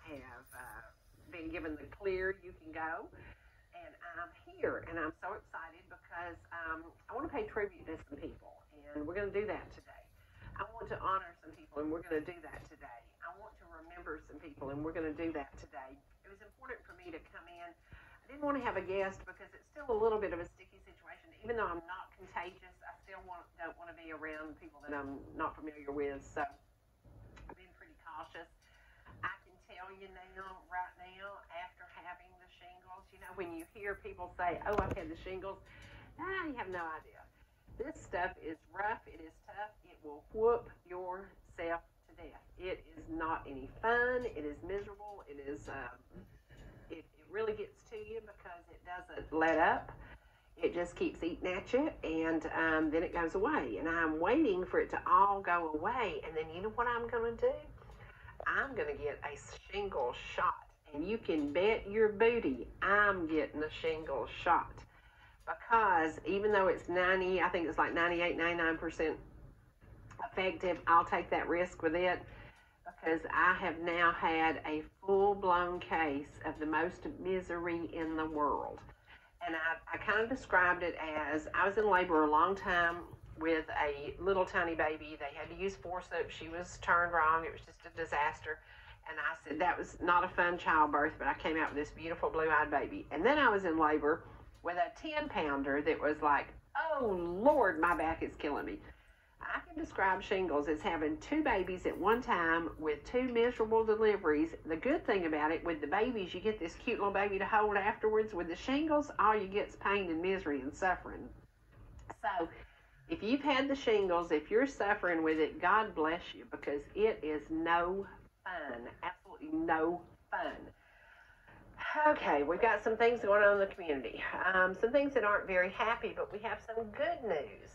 have been given the clear, you can go. And I'm here, and I'm so excited because I want to pay tribute to some people, and we're going to do that today. I want to honor some people, and we're going to do that today. I want to remember some people, and we're going to do that today. It was important for me to come in. I didn't want to have a guest because it's still a little bit of a sticky situation. Even though I'm not contagious, I still don't want to be around people that I'm not familiar with, so I've been pretty cautious. I can tell you now, right now, after having the shingles, you know, when you hear people say, oh, I've had the shingles, you have no idea. This stuff is rough. It is tough. It will whoop yourself to death. It is not any fun. It is miserable. It is, it really gets to you because it doesn't let up. It just keeps eating at you, and then it goes away. And I'm waiting for it to all go away. And then you know what I'm going to do? I'm going to get a shingle shot. And you can bet your booty I'm getting a shingle shot. Because even though it's 90, I think it's like 98, 99% effective, I'll take that risk with it. Because I have now had a full-blown case of the most misery in the world. And I kind of described it as, I was in labor a long time with a little tiny baby. They had to use forceps. She was turned wrong. It was just a disaster. And I said, that was not a fun childbirth, but I came out with this beautiful blue-eyed baby. And then I was in labor with a 10-pounder that was like, oh, Lord, my back is killing me. I can describe shingles as having two babies at one time with two miserable deliveries. The good thing about it, with the babies, you get this cute little baby to hold afterwards. With the shingles, all you get is pain and misery and suffering. So if you've had the shingles, if you're suffering with it, God bless you, because it is no fun, absolutely no fun. Okay, we've got some things going on in the community. Some things that aren't very happy, but we have some good news.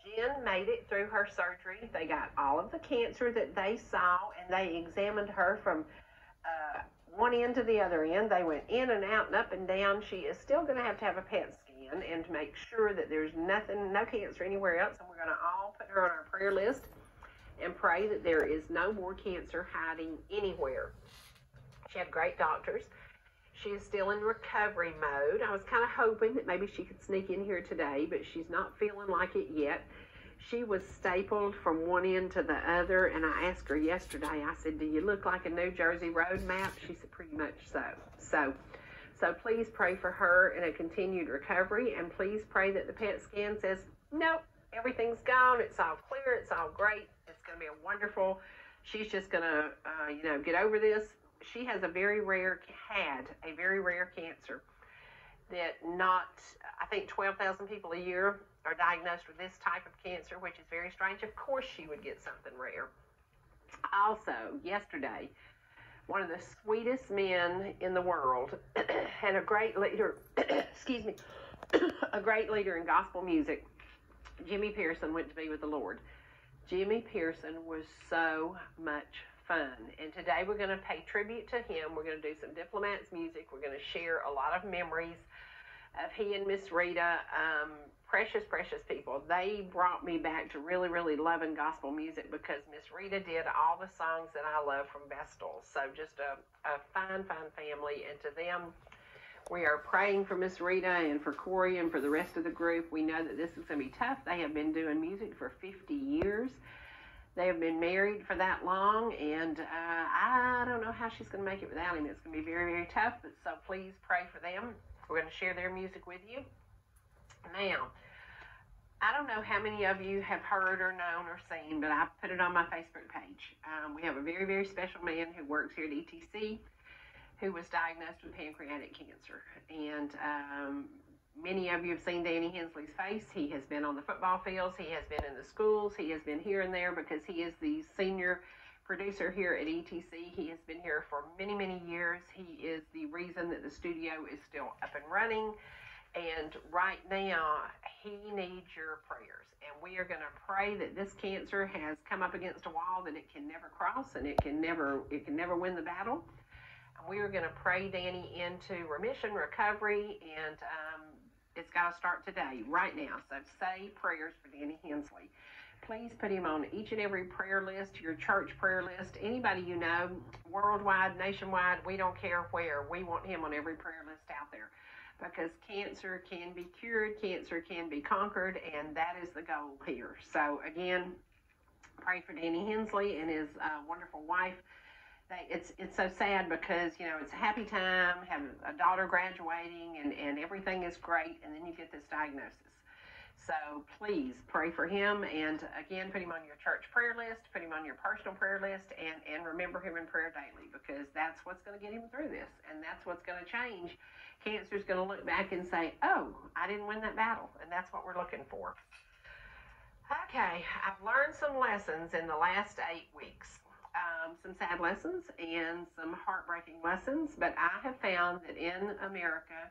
Jen made it through her surgery. They got all of the cancer that they saw, and they examined her from one end to the other end. They went in and out and up and down. She is still going to have a PET scan and to make sure that there's nothing, no cancer anywhere else. And we're going to all put her on our prayer list and pray that there is no more cancer hiding anywhere. She had great doctors. She is still in recovery mode. I was kind of hoping that maybe she could sneak in here today, but she's not feeling like it yet. She was stapled from one end to the other, and I asked her yesterday, I said, do you look like a New Jersey road map? She said, pretty much so. So please pray for her in a continued recovery, and please pray that the PET scan says, nope, everything's gone. It's all clear. It's all great. It's going to be a wonderful. She's just going to, get over this. She has had a very rare cancer that I think 12,000 people a year are diagnosed with this type of cancer, which is very strange. Of course she would get something rare. Also, yesterday, one of the sweetest men in the world and a great leader, excuse me, a great leader in gospel music, Jimmy Pearson, went to be with the Lord. Jimmy Pearson was so much fun, and today we're going to pay tribute to him. We're going to do some Diplomats music. We're going to share a lot of memories of he and Miss Rita, precious people. They brought me back to really, really loving gospel music because Miss Rita did all the songs that I love from Vestal. So just a fine family, and to them, we are praying for Miss Rita and for Corey and for the rest of the group. We know that this is going to be tough. They have been doing music for 50 years. They have been married for that long, and I don't know how she's going to make it without him. It's going to be very, very tough, but so please pray for them. We're going to share their music with you. Now, I don't know how many of you have heard or known or seen, but I put it on my Facebook page. We have a very, very special man who works here at ETC who was diagnosed with pancreatic cancer, and many of you have seen Danny Hensley's face. He has been on the football fields. He has been in the schools. He has been here and there because he is the senior producer here at ETC. He has been here for many, many years. He is the reason that the studio is still up and running. And right now, he needs your prayers. And we are going to pray that this cancer has come up against a wall that it can never cross, and it can never win the battle. And we are going to pray Danny into remission, recovery, and it's got to start today, right now. So say prayers for Danny Hensley. Please put him on each and every prayer list, your church prayer list, anybody you know, worldwide, nationwide, we don't care where. We want him on every prayer list out there because cancer can be cured, cancer can be conquered, and that is the goal here. So, again, pray for Danny Hensley and his wonderful wife. It's so sad because, you know, it's a happy time, have a daughter graduating, and everything is great, and then you get this diagnosis. So please pray for him, and again, put him on your church prayer list, put him on your personal prayer list, and remember him in prayer daily, because that's what's going to get him through this, and that's what's going to change. Cancer's going to look back and say, oh, I didn't win that battle, and that's what we're looking for. Okay, I've learned some lessons in the last 8 weeks. Some sad lessons and some heartbreaking lessons, but I have found that in America,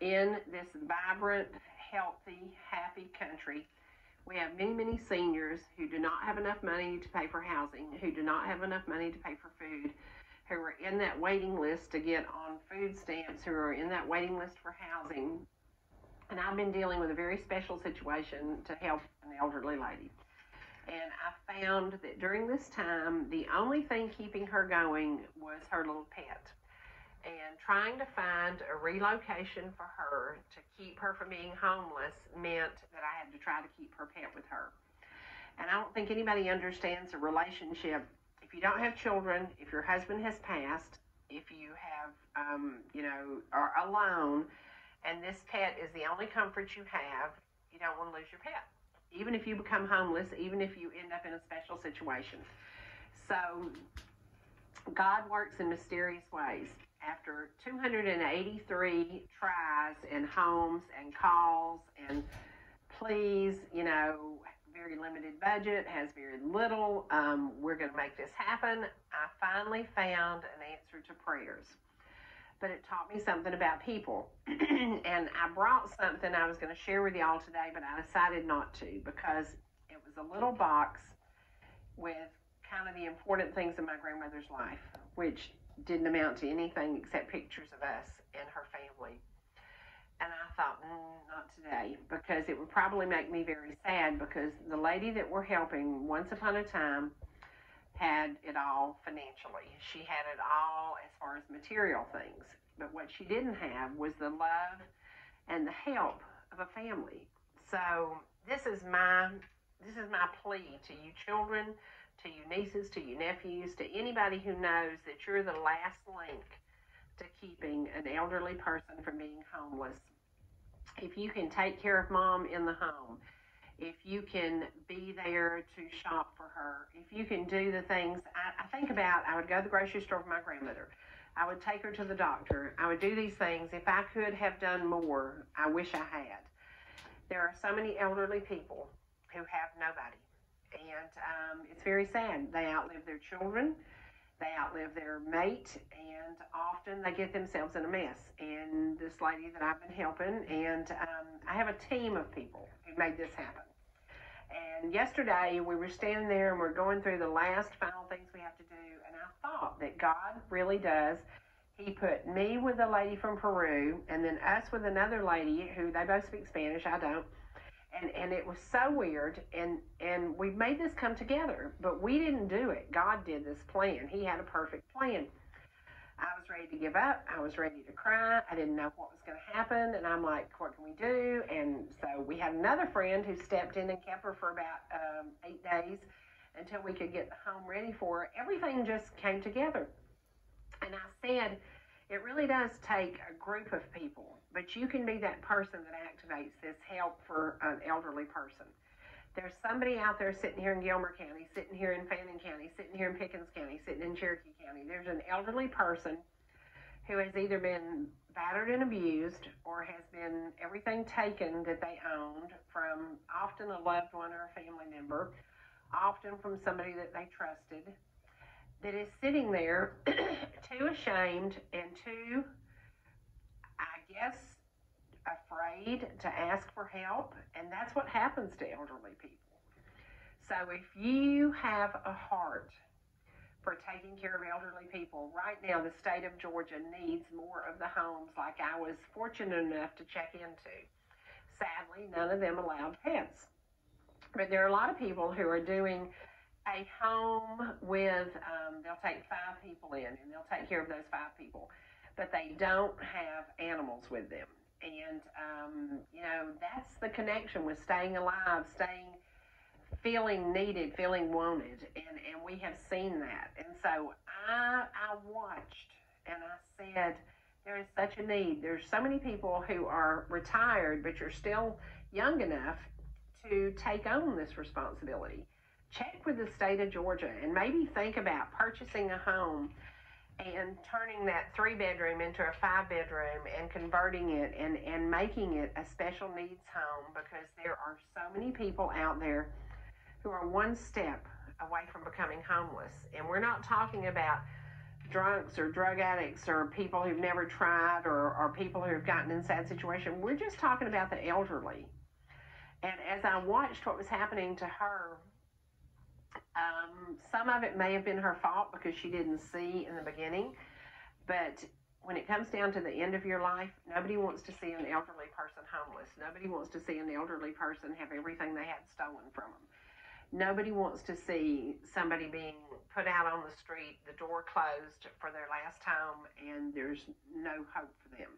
in this vibrant, healthy, happy country, we have many, many seniors who do not have enough money to pay for housing, who do not have enough money to pay for food, who are in that waiting list to get on food stamps, who are in that waiting list for housing. And I've been dealing with a very special situation to help an elderly lady. And I found that during this time, the only thing keeping her going was her little pet. And trying to find a relocation for her to keep her from being homeless meant that I had to try to keep her pet with her. And I don't think anybody understands the relationship. If you don't have children, if your husband has passed, if you have, are alone, and this pet is the only comfort you have, you don't want to lose your pet. Even if you become homeless, even if you end up in a special situation. So God works in mysterious ways. After 283 tries and homes and calls and please, very limited budget, has very little, we're going to make this happen, I finally found an answer to prayers. But it taught me something about people. And I brought something I was going to share with y'all today, but I decided not to because it was a little box with kind of the important things in my grandmother's life, which didn't amount to anything except pictures of us and her family. And I thought, not today, because it would probably make me very sad, because the lady that we're helping, once upon a time, had it all financially. She had it all as far as material things. But what she didn't have was the love and the help of a family. So this is my plea to you children, to you nieces, to you nephews, to anybody who knows that you're the last link to keeping an elderly person from being homeless. If you can take care of mom in the home, if you can be there to shop for her, if you can do the things, I think about, I would go to the grocery store with my grandmother. I would take her to the doctor. I would do these things. If I could have done more, I wish I had. There are so many elderly people who have nobody. And it's very sad. They outlive their children. They outlive their mate. And often they get themselves in a mess. And this lady that I've been helping, and I have a team of people who made this happen. And yesterday we were standing there and we're going through the last final things we have to do. And I thought that God really does. He put me with a lady from Peru and then us with another lady who they both speak Spanish. I don't. And it was so weird. And we made this come together. But we didn't do it. God did this plan. He had a perfect plan. I was ready to give up. I was ready to cry. I didn't know what was going to happen. And I'm like, what can we do? And so we had another friend who stepped in and kept her for about 8 days until we could get the home ready for her. Everything just came together. And I said, it really does take a group of people, but you can be that person that activates this help for an elderly person. There's somebody out there sitting here in Gilmer County, sitting here in Fannin County, sitting here in Pickens County, sitting in Cherokee County. There's an elderly person who has either been battered and abused or has been everything taken that they owned from often a loved one or a family member, often from somebody that they trusted, that is sitting there too ashamed and too, I guess, afraid to ask for help. And that's what happens to elderly people. So if you have a heart for taking care of elderly people, right now the state of Georgia needs more of the homes like I was fortunate enough to check into. Sadly, none of them allowed pets. But there are a lot of people who are doing a home with, they'll take 5 people in and they'll take care of those 5 people, but they don't have animals with them. And, that's the connection with staying alive, feeling needed, feeling wanted. And we have seen that. And so I watched and I said, there is such a need. There's so many people who are retired, but you're still young enough to take on this responsibility. Check with the state of Georgia and maybe think about purchasing a home and turning that 3-bedroom into a 5-bedroom and converting it and making it a special needs home, because there are so many people out there who are one step away from becoming homeless. And we're not talking about drunks or drug addicts or people who've never tried or people who have gotten in a sad situation. We're just talking about the elderly. And as I watched what was happening to her, some of it may have been her fault because she didn't see in the beginning. But when it comes down to the end of your life, nobody wants to see an elderly person homeless. Nobody wants to see an elderly person have everything they had stolen from them. Nobody wants to see somebody being put out on the street, the door closed for their last home, and there's no hope for them.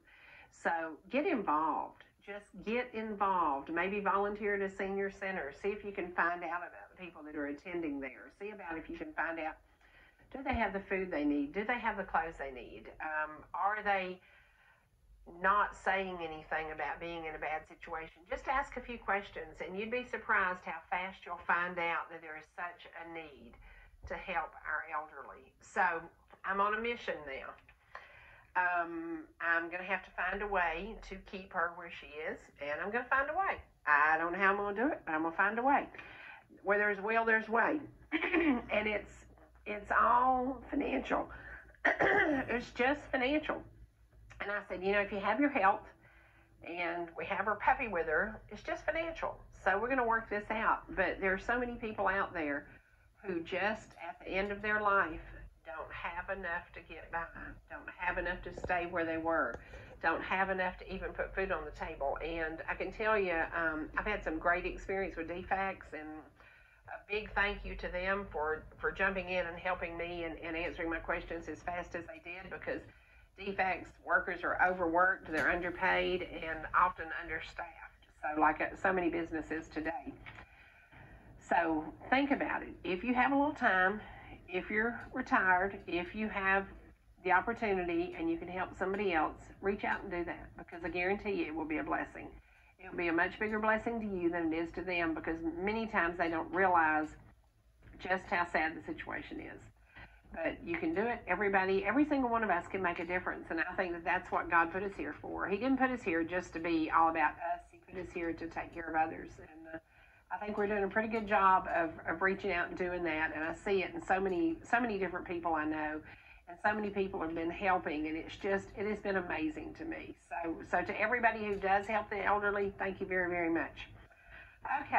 So get involved. Just get involved. Maybe volunteer at a senior center. See if you can find out about the people that are attending there. See about if you can find out, do they have the food they need? Do they have the clothes they need? Are they not saying anything about being in a bad situation? Just ask a few questions, and you'd be surprised how fast you'll find out that there is such a need to help our elderly. So I'm on a mission now. I'm going to have to find a way to keep her where she is, and I'm going to find a way. I don't know how I'm going to do it, but I'm going to find a way. Where there's will, there's way. And it's all financial. It's just financial. And I said, if you have your health and we have her puppy with her, it's just financial. So we're going to work this out. But there are so many people out there who just at the end of their life don't have enough to get by, don't have enough to stay where they were, don't have enough to even put food on the table. And I can tell you, I've had some great experience with DFACS, and a big thank you to them for jumping in and helping me and answering my questions as fast as they did, because DFACS workers are overworked, they're underpaid, and often understaffed. So like so many businesses today. So think about it. If you have a little time, if you're retired, if you have the opportunity and you can help somebody else, reach out and do that, because I guarantee you it will be a blessing. It will be a much bigger blessing to you than it is to them, because many times they don't realize just how sad the situation is. But you can do it. Everybody, every single one of us can make a difference, and I think that that's what God put us here for. He didn't put us here just to be all about us. He put us here to take care of others, and I think we're doing a pretty good job of reaching out and doing that, and I see it in so many different people I know, and so many people have been helping, and it has been amazing to me. So to everybody who does help the elderly, thank you very, very much. Okay.